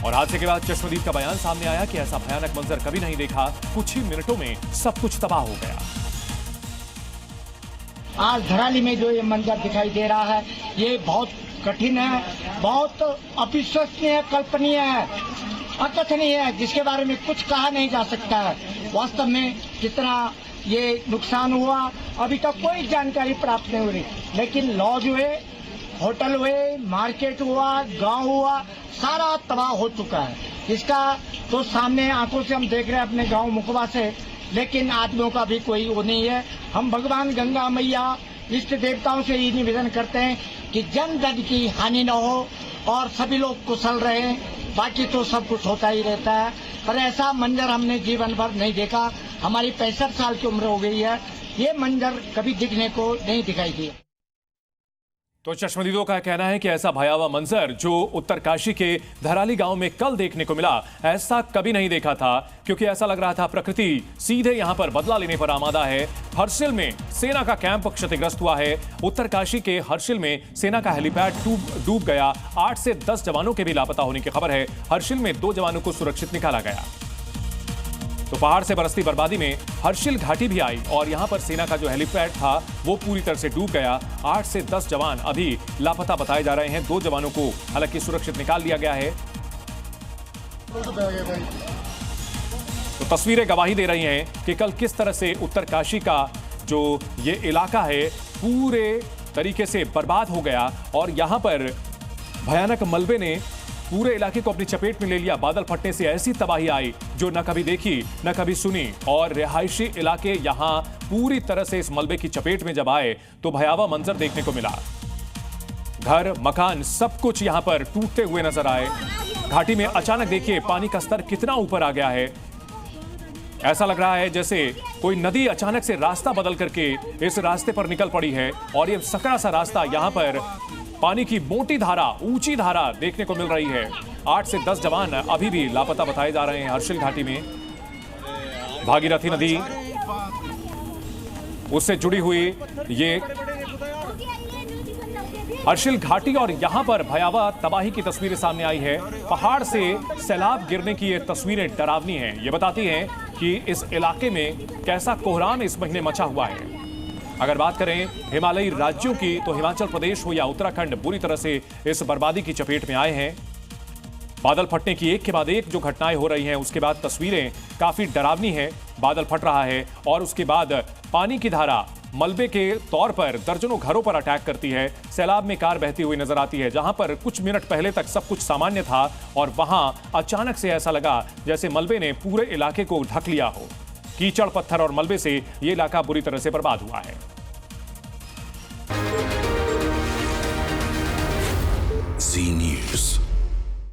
और हादसे के बाद चश्मदीद का बयान सामने आया कि ऐसा भयानक मंजर कभी नहीं देखा, कुछ ही मिनटों में सब कुछ तबाह हो गया। आज धराली में जो ये मंजर दिखाई दे रहा है, ये बहुत कठिन है, बहुत अविश्वसनीय, कल्पनीय है, अकथनीय है, जिसके बारे में कुछ कहा नहीं जा सकता है। वास्तव में कितना ये नुकसान हुआ अभी तक कोई जानकारी प्राप्त नहीं हो रही, लेकिन लॉज हुए, होटल हुए, मार्केट हुआ, गांव हुआ, सारा तबाह हो चुका है। इसका तो सामने आंखों से हम देख रहे हैं अपने गांव मुकबा से, लेकिन आदमियों का भी कोई वो नहीं है। हम भगवान गंगा मैया, इष्ट देवताओं से ये निवेदन करते हैं कि जन धन की हानि न हो और सभी लोग कुशल रहें। बाकी तो सब कुछ होता ही रहता है, पर ऐसा मंजर हमने जीवन भर नहीं देखा। हमारी 65 साल की उम्र हो गई है, ये मंजर कभी दिखने को नहीं दिखाई दिया। तो चश्मदीदों का कहना है कि ऐसा भयावह मंजर जो उत्तरकाशी के धराली गांव में कल देखने को मिला, ऐसा कभी नहीं देखा था, क्योंकि ऐसा लग रहा था प्रकृति सीधे यहां पर बदला लेने पर आमादा है। हर्षिल में सेना का कैंप क्षतिग्रस्त हुआ है। उत्तरकाशी के हर्षिल में सेना का हेलीपैड डूब गया। 8 से 10 जवानों के भी लापता होने की खबर है। हर्षिल में 2 जवानों को सुरक्षित निकाला गया। तो पहाड़ से बरसती बर्बादी में हर्षिल घाटी भी आई और यहां पर सेना का जो हेलीपैड था वो पूरी तरह से डूब गया। 8 से 10 जवान अभी लापता बताए जा रहे हैं। 2 जवानों को हालांकि सुरक्षित निकाल लिया गया है। तो तस्वीरें गवाही दे रही हैं कि कल किस तरह से उत्तरकाशी का जो ये इलाका है पूरे तरीके से बर्बाद हो गया और यहां पर भयानक मलबे ने पूरे इलाके को अपनी चपेट में ले लिया। बादल फटने से ऐसी तबाही आई जो न कभी देखी न कभी सुनी, और रिहायशी इलाके यहां पूरी तरह से इस मलबे की चपेट में जब आए तो भयावह मंजर देखने को मिला। घर, मकान, सब कुछ यहां पर टूटते हुए नजर आए। घाटी में अचानक देखिए पानी का स्तर कितना ऊपर आ गया है। ऐसा लग रहा है जैसे कोई नदी अचानक से रास्ता बदल करके इस रास्ते पर निकल पड़ी है और ये सकरा सा रास्ता यहां पर पानी की मोटी धारा, ऊंची धारा देखने को मिल रही है। 8 से 10 जवान अभी भी लापता बताए जा रहे हैं। हर्षिल घाटी में भागीरथी नदी उससे जुड़ी हुई ये हर्षिल घाटी और यहां पर भयावह तबाही की तस्वीरें सामने आई है। पहाड़ से सैलाब गिरने की ये तस्वीरें डरावनी हैं। ये बताती हैं कि इस इलाके में कैसा कोहराम इस महीने मचा हुआ है। अगर बात करें हिमालयी राज्यों की तो हिमाचल प्रदेश हो या उत्तराखंड बुरी तरह से इस बर्बादी की चपेट में आए हैं। बादल फटने की एक के बाद एक जो घटनाएं हो रही हैं उसके बाद तस्वीरें काफी डरावनी हैं। बादल फट रहा है और उसके बाद पानी की धारा मलबे के तौर पर दर्जनों घरों पर अटैक करती है। सैलाब में कार बहती हुई नजर आती है। जहां पर कुछ मिनट पहले तक सब कुछ सामान्य था और वहां अचानक से ऐसा लगा जैसे मलबे ने पूरे इलाके को ढक लिया हो। कीचड़, पत्थर और मलबे से यह इलाका बुरी तरह से बर्बाद हुआ है। Zee News.